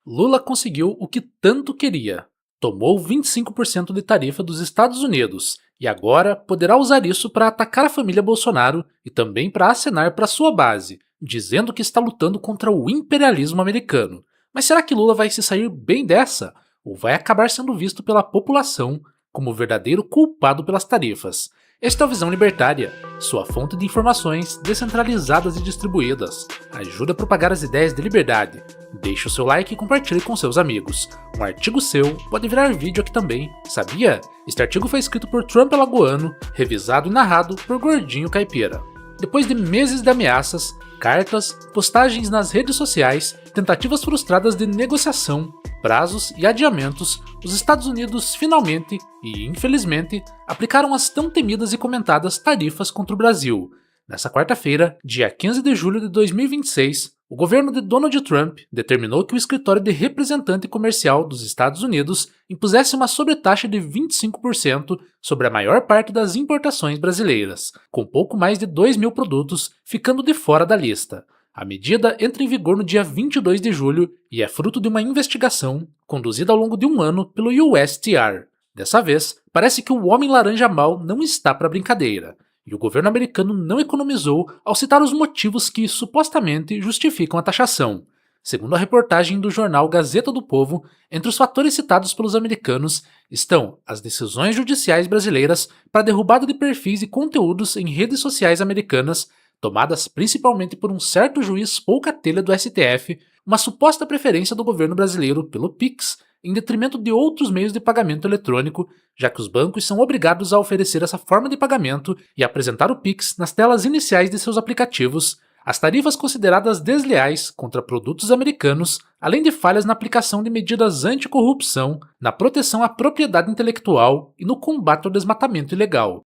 Lula conseguiu o que tanto queria. Tomou 25% de tarifa dos Estados Unidos e agora poderá usar isso para atacar a família Bolsonaro e também para acenar para sua base, dizendo que está lutando contra o imperialismo americano. Mas será que Lula vai se sair bem dessa? Ou vai acabar sendo visto pela população como o verdadeiro culpado pelas tarifas? Este é o Visão Libertária, sua fonte de informações descentralizadas e distribuídas. Ajude a propagar as ideias de liberdade. Deixe o seu like e compartilhe com seus amigos. Um artigo seu pode virar vídeo aqui também, sabia? Este artigo foi escrito por Trump Alagoano, revisado e narrado por Gordinho Caipira. Depois de meses de ameaças, cartas, postagens nas redes sociais, tentativas frustradas de negociação, prazos e adiamentos, os Estados Unidos finalmente, e infelizmente, aplicaram as tão temidas e comentadas tarifas contra o Brasil. Nessa quarta-feira, dia 15 de julho de 2026, o governo de Donald Trump determinou que o escritório de representante comercial dos Estados Unidos impusesse uma sobretaxa de 25% sobre a maior parte das importações brasileiras, com pouco mais de 2.000 produtos ficando de fora da lista. A medida entra em vigor no dia 22 de julho e é fruto de uma investigação conduzida ao longo de um ano pelo USTR. Dessa vez, parece que o homem laranja mau não está para brincadeira. E o governo americano não economizou ao citar os motivos que supostamente justificam a taxação. Segundo a reportagem do jornal Gazeta do Povo, entre os fatores citados pelos americanos estão as decisões judiciais brasileiras para a derrubada de perfis e conteúdos em redes sociais americanas, tomadas principalmente por um certo juiz pouca-telha do STF, uma suposta preferência do governo brasileiro pelo Pix, em detrimento de outros meios de pagamento eletrônico, já que os bancos são obrigados a oferecer essa forma de pagamento e apresentar o Pix nas telas iniciais de seus aplicativos, as tarifas consideradas desleais contra produtos americanos, além de falhas na aplicação de medidas anticorrupção, na proteção à propriedade intelectual e no combate ao desmatamento ilegal.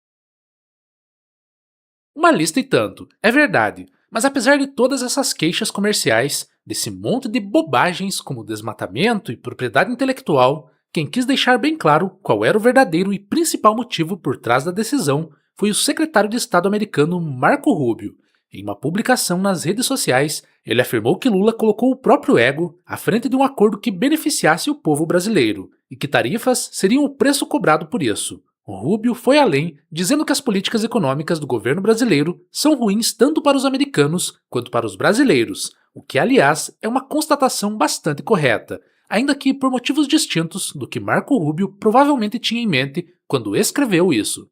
Uma lista e tanto, é verdade, mas apesar de todas essas queixas comerciais, desse monte de bobagens como desmatamento e propriedade intelectual, quem quis deixar bem claro qual era o verdadeiro e principal motivo por trás da decisão foi o secretário de Estado americano Marco Rubio. Em uma publicação nas redes sociais, ele afirmou que Lula colocou o próprio ego à frente de um acordo que beneficiasse o povo brasileiro e que tarifas seriam o preço cobrado por isso. Rubio foi além, dizendo que as políticas econômicas do governo brasileiro são ruins tanto para os americanos quanto para os brasileiros, o que, aliás, é uma constatação bastante correta, ainda que por motivos distintos do que Marco Rubio provavelmente tinha em mente quando escreveu isso.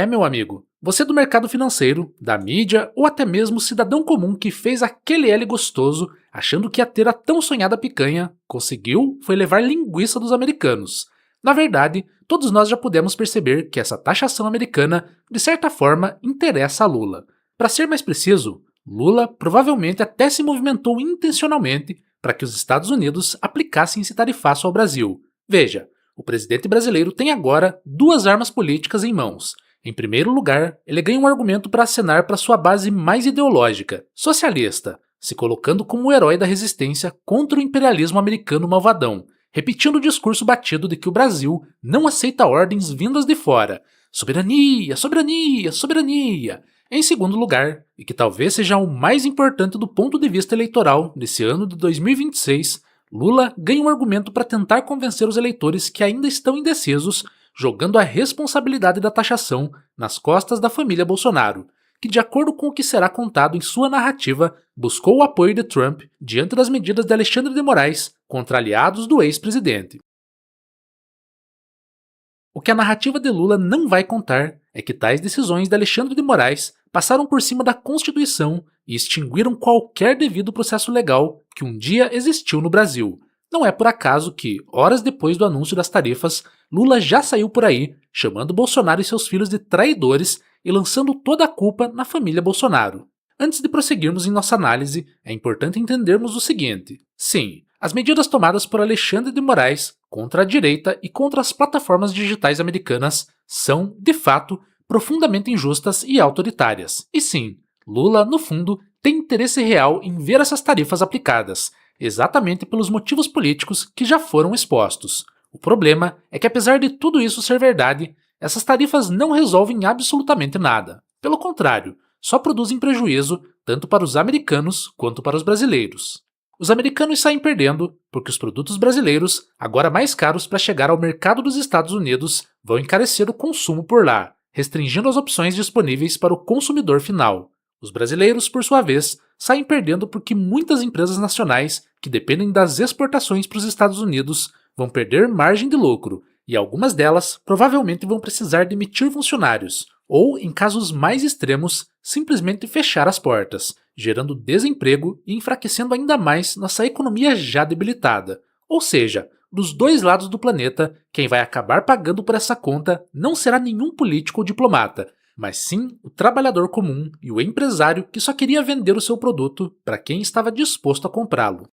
Meu amigo, você do mercado financeiro, da mídia ou até mesmo cidadão comum que fez aquele L gostoso achando que ia ter a tão sonhada picanha, conseguiu foi levar linguiça dos americanos. Na verdade, todos nós já pudemos perceber que essa taxação americana, de certa forma, interessa a Lula. Para ser mais preciso, Lula provavelmente até se movimentou intencionalmente para que os Estados Unidos aplicassem esse tarifaço ao Brasil. Veja, o presidente brasileiro tem agora duas armas políticas em mãos. Em primeiro lugar, ele ganha um argumento para acenar para sua base mais ideológica, socialista, se colocando como o herói da resistência contra o imperialismo americano malvadão, repetindo o discurso batido de que o Brasil não aceita ordens vindas de fora. Soberania, soberania, soberania. Em segundo lugar, e que talvez seja o mais importante do ponto de vista eleitoral nesse ano de 2026, Lula ganha um argumento para tentar convencer os eleitores que ainda estão indecisos, jogando a responsabilidade da taxação nas costas da família Bolsonaro, que, de acordo com o que será contado em sua narrativa, buscou o apoio de Trump diante das medidas de Alexandre de Moraes contra aliados do ex-presidente. O que a narrativa de Lula não vai contar é que tais decisões de Alexandre de Moraes passaram por cima da Constituição e extinguiram qualquer devido processo legal que um dia existiu no Brasil. Não é por acaso que, horas depois do anúncio das tarifas, Lula já saiu por aí, chamando Bolsonaro e seus filhos de traidores e lançando toda a culpa na família Bolsonaro. Antes de prosseguirmos em nossa análise, é importante entendermos o seguinte. Sim, as medidas tomadas por Alexandre de Moraes contra a direita e contra as plataformas digitais americanas são, de fato, profundamente injustas e autoritárias. E sim, Lula, no fundo, tem interesse real em ver essas tarifas aplicadas, exatamente pelos motivos políticos que já foram expostos. O problema é que, apesar de tudo isso ser verdade, essas tarifas não resolvem absolutamente nada. Pelo contrário, só produzem prejuízo tanto para os americanos quanto para os brasileiros. Os americanos saem perdendo porque os produtos brasileiros, agora mais caros para chegar ao mercado dos Estados Unidos, vão encarecer o consumo por lá, restringindo as opções disponíveis para o consumidor final. Os brasileiros, por sua vez, saem perdendo porque muitas empresas nacionais que dependem das exportações para os Estados Unidos vão perder margem de lucro, e algumas delas provavelmente vão precisar demitir funcionários, ou, em casos mais extremos, simplesmente fechar as portas, gerando desemprego e enfraquecendo ainda mais nossa economia já debilitada. Ou seja, dos dois lados do planeta, quem vai acabar pagando por essa conta não será nenhum político ou diplomata, mas sim o trabalhador comum e o empresário que só queria vender o seu produto para quem estava disposto a comprá-lo.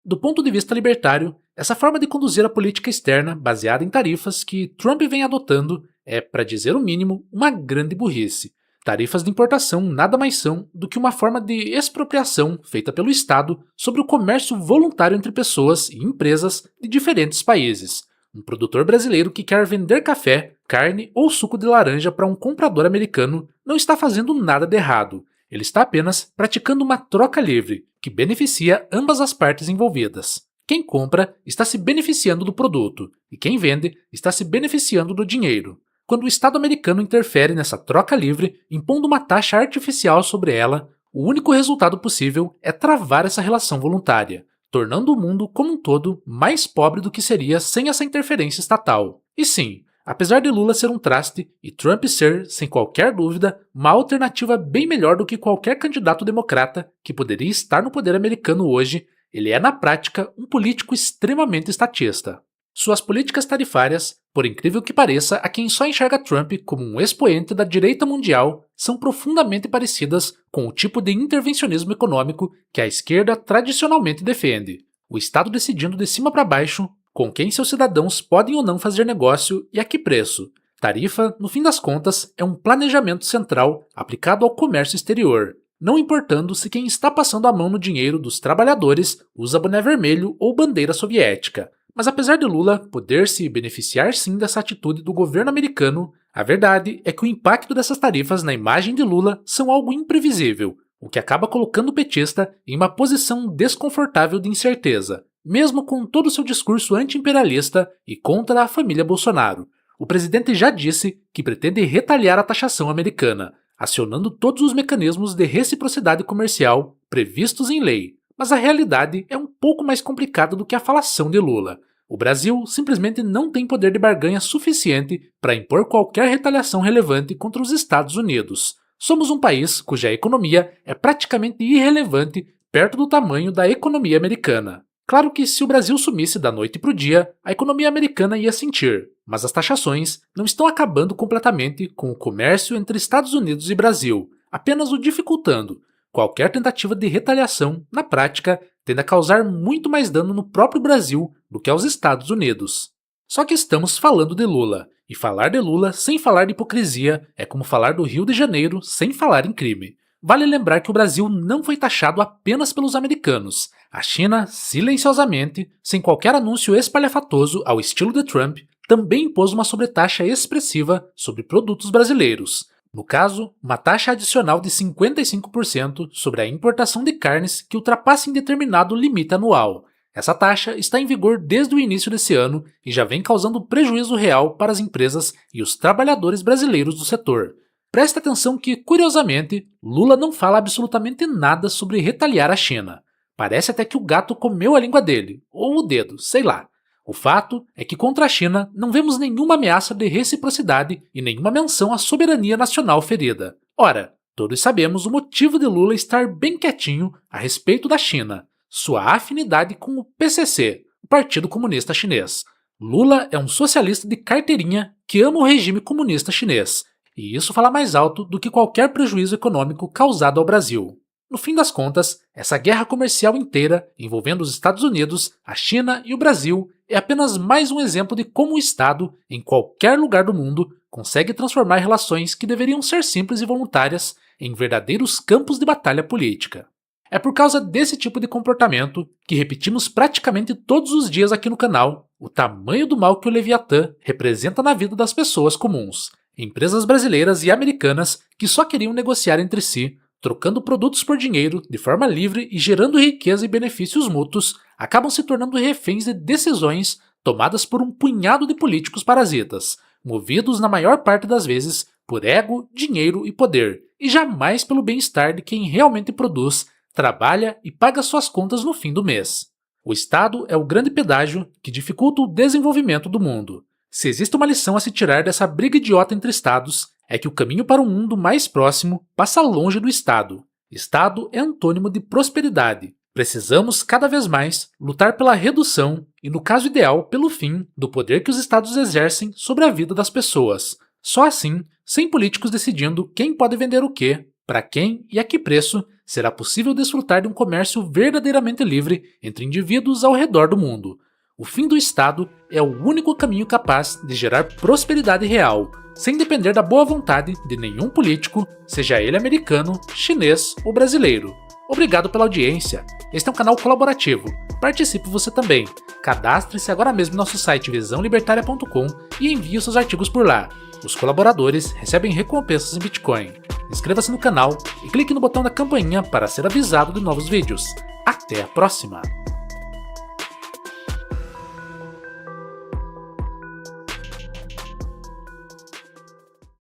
Do ponto de vista libertário, essa forma de conduzir a política externa, baseada em tarifas que Trump vem adotando, é, para dizer o mínimo, uma grande burrice. Tarifas de importação nada mais são do que uma forma de expropriação feita pelo Estado sobre o comércio voluntário entre pessoas e empresas de diferentes países. Um produtor brasileiro que quer vender café, carne ou suco de laranja para um comprador americano não está fazendo nada de errado. Ele está apenas praticando uma troca livre, que beneficia ambas as partes envolvidas. Quem compra está se beneficiando do produto, e quem vende está se beneficiando do dinheiro. Quando o Estado americano interfere nessa troca livre, impondo uma taxa artificial sobre ela, o único resultado possível é travar essa relação voluntária, tornando o mundo como um todo mais pobre do que seria sem essa interferência estatal. E sim, apesar de Lula ser um traste e Trump ser, sem qualquer dúvida, uma alternativa bem melhor do que qualquer candidato democrata que poderia estar no poder americano hoje, ele é na prática um político extremamente estatista. Suas políticas tarifárias, por incrível que pareça a quem só enxerga Trump como um expoente da direita mundial, são profundamente parecidas com o tipo de intervencionismo econômico que a esquerda tradicionalmente defende. O Estado decidindo de cima para baixo com quem seus cidadãos podem ou não fazer negócio e a que preço. Tarifa, no fim das contas, é um planejamento central aplicado ao comércio exterior, não importando se quem está passando a mão no dinheiro dos trabalhadores usa boné vermelho ou bandeira soviética. Mas apesar de Lula poder se beneficiar sim dessa atitude do governo americano, a verdade é que o impacto dessas tarifas na imagem de Lula são algo imprevisível, o que acaba colocando o petista em uma posição desconfortável de incerteza, mesmo com todo o seu discurso anti-imperialista e contra a família Bolsonaro. O presidente já disse que pretende retaliar a taxação americana, acionando todos os mecanismos de reciprocidade comercial previstos em lei. Mas a realidade é um pouco mais complicada do que a falação de Lula. O Brasil simplesmente não tem poder de barganha suficiente para impor qualquer retaliação relevante contra os Estados Unidos. Somos um país cuja economia é praticamente irrelevante perto do tamanho da economia americana. Claro que se o Brasil sumisse da noite para o dia, a economia americana ia sentir, mas as taxações não estão acabando completamente com o comércio entre Estados Unidos e Brasil, apenas o dificultando. Qualquer tentativa de retaliação, na prática, tende a causar muito mais dano no próprio Brasil do que aos Estados Unidos. Só que estamos falando de Lula, e falar de Lula sem falar de hipocrisia é como falar do Rio de Janeiro sem falar em crime. Vale lembrar que o Brasil não foi taxado apenas pelos americanos. A China, silenciosamente, sem qualquer anúncio espalhafatoso ao estilo de Trump, também impôs uma sobretaxa expressiva sobre produtos brasileiros. No caso, uma taxa adicional de 55% sobre a importação de carnes que ultrapassem determinado limite anual. Essa taxa está em vigor desde o início desse ano e já vem causando prejuízo real para as empresas e os trabalhadores brasileiros do setor. Preste atenção que, curiosamente, Lula não fala absolutamente nada sobre retaliar a China. Parece até que o gato comeu a língua dele, ou o dedo, sei lá. O fato é que contra a China não vemos nenhuma ameaça de reciprocidade e nenhuma menção à soberania nacional ferida. Ora, todos sabemos o motivo de Lula estar bem quietinho a respeito da China, sua afinidade com o PCC, o Partido Comunista Chinês. Lula é um socialista de carteirinha que ama o regime comunista chinês, e isso fala mais alto do que qualquer prejuízo econômico causado ao Brasil. No fim das contas, essa guerra comercial inteira, envolvendo os Estados Unidos, a China e o Brasil, é apenas mais um exemplo de como o Estado, em qualquer lugar do mundo, consegue transformar relações que deveriam ser simples e voluntárias em verdadeiros campos de batalha política. É por causa desse tipo de comportamento que repetimos praticamente todos os dias aqui no canal o tamanho do mal que o Leviatã representa na vida das pessoas comuns, empresas brasileiras e americanas que só queriam negociar entre si, trocando produtos por dinheiro de forma livre e gerando riqueza e benefícios mútuos, acabam se tornando reféns de decisões tomadas por um punhado de políticos parasitas, movidos na maior parte das vezes por ego, dinheiro e poder, e jamais pelo bem-estar de quem realmente produz, trabalha e paga suas contas no fim do mês. O Estado é o grande pedágio que dificulta o desenvolvimento do mundo. Se existe uma lição a se tirar dessa briga idiota entre Estados, é que o caminho para um mundo mais próximo passa longe do Estado. Estado é antônimo de prosperidade. Precisamos, cada vez mais, lutar pela redução e, no caso ideal, pelo fim do poder que os Estados exercem sobre a vida das pessoas. Só assim, sem políticos decidindo quem pode vender o quê, para quem e a que preço, será possível desfrutar de um comércio verdadeiramente livre entre indivíduos ao redor do mundo. O fim do Estado é o único caminho capaz de gerar prosperidade real, sem depender da boa vontade de nenhum político, seja ele americano, chinês ou brasileiro. Obrigado pela audiência. Este é um canal colaborativo. Participe você também. Cadastre-se agora mesmo no nosso site visãolibertaria.com e envie os seus artigos por lá. Os colaboradores recebem recompensas em Bitcoin. Inscreva-se no canal e clique no botão da campainha para ser avisado de novos vídeos. Até a próxima!